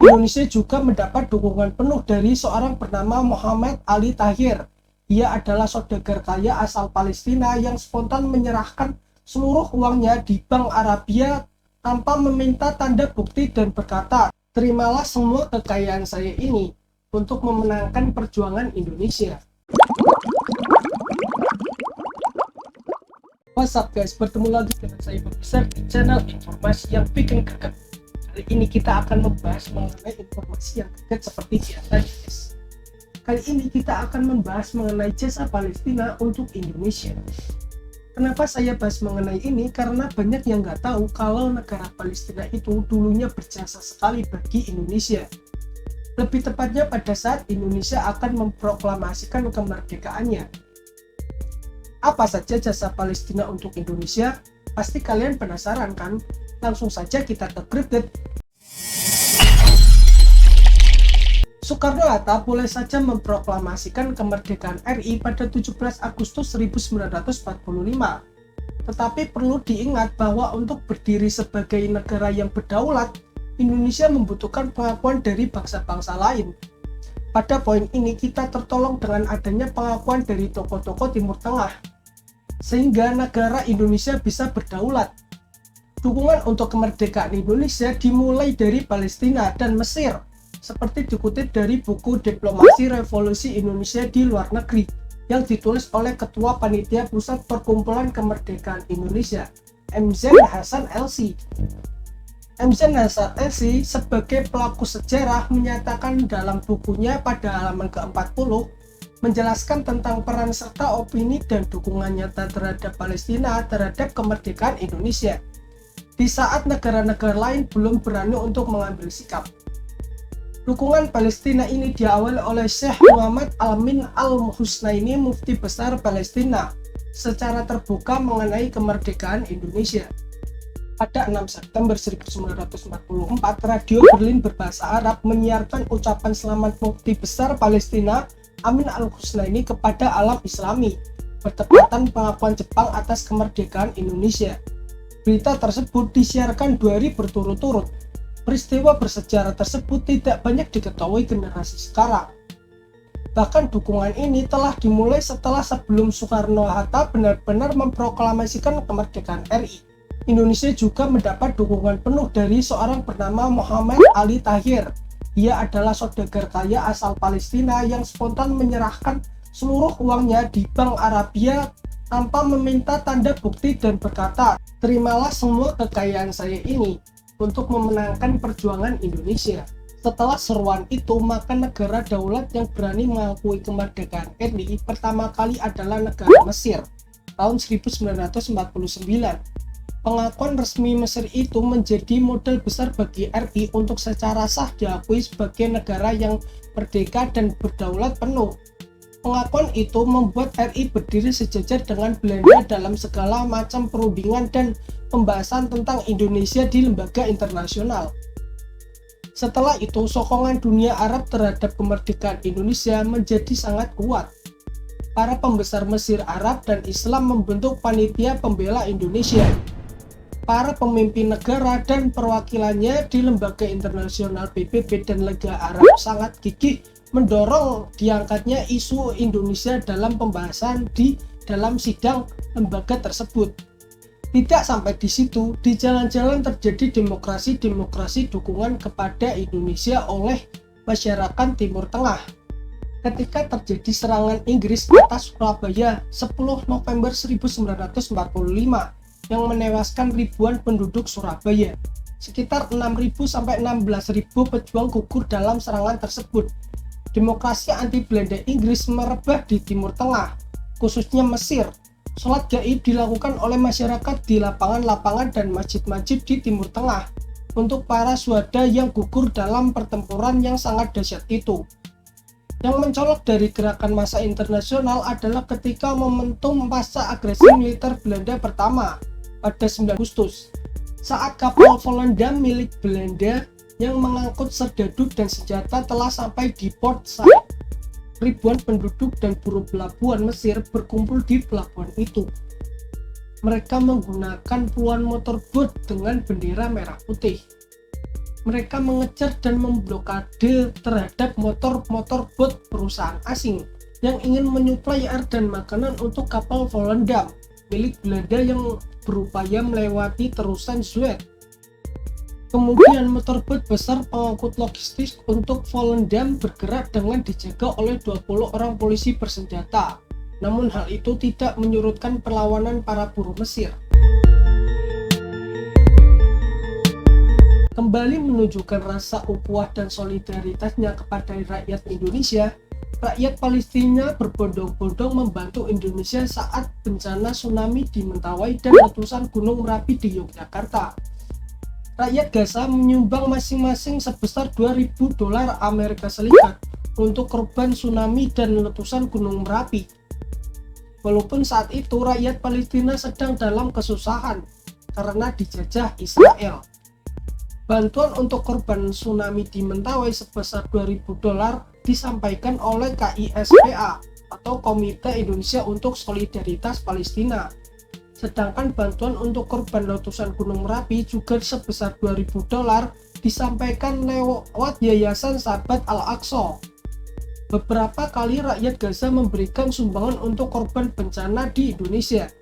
Indonesia juga mendapat dukungan penuh dari seorang bernama Muhammad Ali Tahir. Ia adalah saudagar kaya asal Palestina yang spontan menyerahkan seluruh uangnya di Bank Arabia tanpa meminta tanda bukti dan berkata, "Terimalah semua kekayaan saya ini untuk memenangkan perjuangan Indonesia." What's up guys, bertemu lagi dengan saya Besar di channel informasi yang bikin greget. Kali ini kita akan membahas mengenai informasi yang greget seperti biasa guys. Kali ini kita akan membahas mengenai jasa Palestina untuk Indonesia. Kenapa saya bahas mengenai ini? Karena banyak yang nggak tahu kalau negara Palestina itu dulunya berjasa sekali bagi Indonesia. Lebih tepatnya pada saat Indonesia akan memproklamasikan kemerdekaannya. Apa saja jasa Palestina untuk Indonesia? Pasti kalian penasaran kan? Langsung saja kita ke greget. Soekarno-Hatta boleh saja memproklamasikan kemerdekaan RI pada 17 Agustus 1945. Tetapi perlu diingat bahwa untuk berdiri sebagai negara yang berdaulat, Indonesia membutuhkan pengakuan dari bangsa-bangsa lain. Pada poin ini kita tertolong dengan adanya pengakuan dari tokoh-tokoh Timur Tengah, sehingga negara Indonesia bisa berdaulat. Dukungan untuk kemerdekaan Indonesia dimulai dari Palestina dan Mesir, seperti dikutip dari buku Diplomasi Revolusi Indonesia di Luar Negeri yang ditulis oleh Ketua Panitia Pusat Perkumpulan Kemerdekaan Indonesia, M.Z. Hasan LC. M.Z. Hasan LC sebagai pelaku sejarah menyatakan dalam bukunya pada halaman ke-40 menjelaskan tentang peran serta opini dan dukungan nyata terhadap Palestina terhadap kemerdekaan Indonesia di saat negara-negara lain belum berani untuk mengambil sikap. Dukungan Palestina ini diawali oleh Syekh Muhammad Al-Amin Al-Husnaini, Mufti Besar Palestina, secara terbuka mengenai kemerdekaan Indonesia. Pada 6 September 1944, Radio Berlin berbahasa Arab menyiarkan ucapan selamat Mufti Besar Palestina Amin Al-Husnaini kepada alam Islami, bertepatan pengakuan Jepang atas kemerdekaan Indonesia. Berita tersebut disiarkan 2 hari berturut-turut. Peristiwa bersejarah tersebut tidak banyak diketahui generasi sekarang. Bahkan dukungan ini telah dimulai setelah sebelum Soekarno-Hatta benar-benar memproklamasikan kemerdekaan RI. Indonesia juga mendapat dukungan penuh dari seorang bernama Muhammad Ali Tahir. Ia adalah saudagar kaya asal Palestina yang spontan menyerahkan seluruh uangnya di Bank Arabia tanpa meminta tanda bukti dan berkata, "Terimalah semua kekayaan saya ini untuk memenangkan perjuangan Indonesia." Setelah seruan itu, maka negara daulat yang berani mengakui kemerdekaan RI pertama kali adalah negara Mesir tahun 1949. Pengakuan resmi Mesir itu menjadi modal besar bagi RI untuk secara sah diakui sebagai negara yang merdeka dan berdaulat penuh. Pengakuan itu membuat RI berdiri sejajar dengan Belanda dalam segala macam perundingan dan pembahasan tentang Indonesia di lembaga internasional. Setelah itu, sokongan dunia Arab terhadap kemerdekaan Indonesia menjadi sangat kuat. Para pembesar Mesir, Arab, dan Islam membentuk Panitia Pembela Indonesia. Para pemimpin negara dan perwakilannya di lembaga internasional PBB dan Liga Arab sangat gigih mendorong diangkatnya isu Indonesia dalam pembahasan di dalam sidang lembaga tersebut. Tidak sampai di situ, di jalan-jalan terjadi demonstrasi dukungan kepada Indonesia oleh masyarakat Timur Tengah. Ketika terjadi serangan Inggris atas Surabaya 10 November 1945 yang menewaskan ribuan penduduk Surabaya, sekitar 6.000 sampai 16.000 pejuang gugur dalam serangan tersebut. Demokrasi anti Belanda Inggris merebah di Timur Tengah, khususnya Mesir. Sholat gaib dilakukan oleh masyarakat di lapangan-lapangan dan masjid-masjid di Timur Tengah untuk para syuhada yang gugur dalam pertempuran yang sangat dahsyat itu. Yang mencolok dari gerakan massa internasional adalah ketika momentum pasca agresi militer Belanda pertama pada 9 Agustus, saat kapal Volendam milik Belanda yang mengangkut serdadu dan senjata telah sampai di Port Said. Ribuan penduduk dan buruh pelabuhan Mesir berkumpul di pelabuhan itu. Mereka menggunakan puluhan motorboat dengan bendera merah putih. mereka mengejar dan memblokade terhadap motor-motor bot perusahaan asing yang ingin menyuplai air dan makanan untuk kapal Volendam milik Belanda yang berupaya melewati terusan Suez. Kemudian motorbot besar pengangkut logistik untuk Volendam bergerak dengan dijaga oleh 20 orang polisi bersenjata. Namun hal itu tidak menyurutkan perlawanan para buruh Mesir. Kembali menunjukkan rasa ukhuwah dan solidaritasnya kepada rakyat Indonesia, rakyat Palestina berbondong-bondong membantu Indonesia saat bencana tsunami di Mentawai dan letusan Gunung Merapi di Yogyakarta. Rakyat Gaza menyumbang masing-masing sebesar $2.000 Amerika Serikat untuk korban tsunami dan letusan Gunung Merapi. Walaupun saat itu rakyat Palestina sedang dalam kesusahan karena dijajah Israel. Bantuan untuk korban tsunami di Mentawai sebesar $2.000 disampaikan oleh KISPA atau Komite Indonesia untuk Solidaritas Palestina. Sedangkan bantuan untuk korban letusan Gunung Merapi juga sebesar $2.000 disampaikan lewat Yayasan Sahabat Al-Aqsa. Beberapa kali rakyat Gaza memberikan sumbangan untuk korban bencana di Indonesia.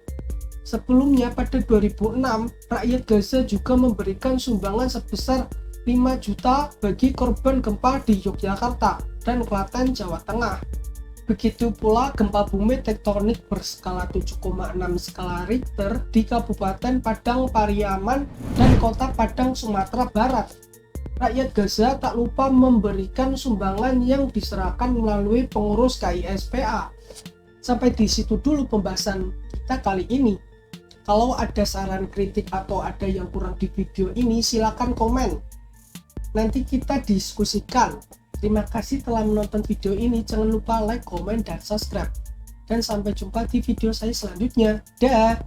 Sebelumnya pada 2006, rakyat Gaza juga memberikan sumbangan sebesar 5 juta bagi korban gempa di Yogyakarta dan Klaten, Jawa Tengah. Begitu pula gempa bumi tektonik berskala 7,6 skala Richter di Kabupaten Padang Pariaman dan Kota Padang, Sumatera Barat. Rakyat Gaza tak lupa memberikan sumbangan yang diserahkan melalui pengurus KISPA. Sampai di situ dulu pembahasan kita kali ini. Kalau ada saran, kritik, atau ada yang kurang di video ini, silakan komen. Nanti kita diskusikan. Terima kasih telah menonton video ini. Jangan lupa like, komen, dan subscribe. Dan sampai jumpa di video saya selanjutnya. Dah.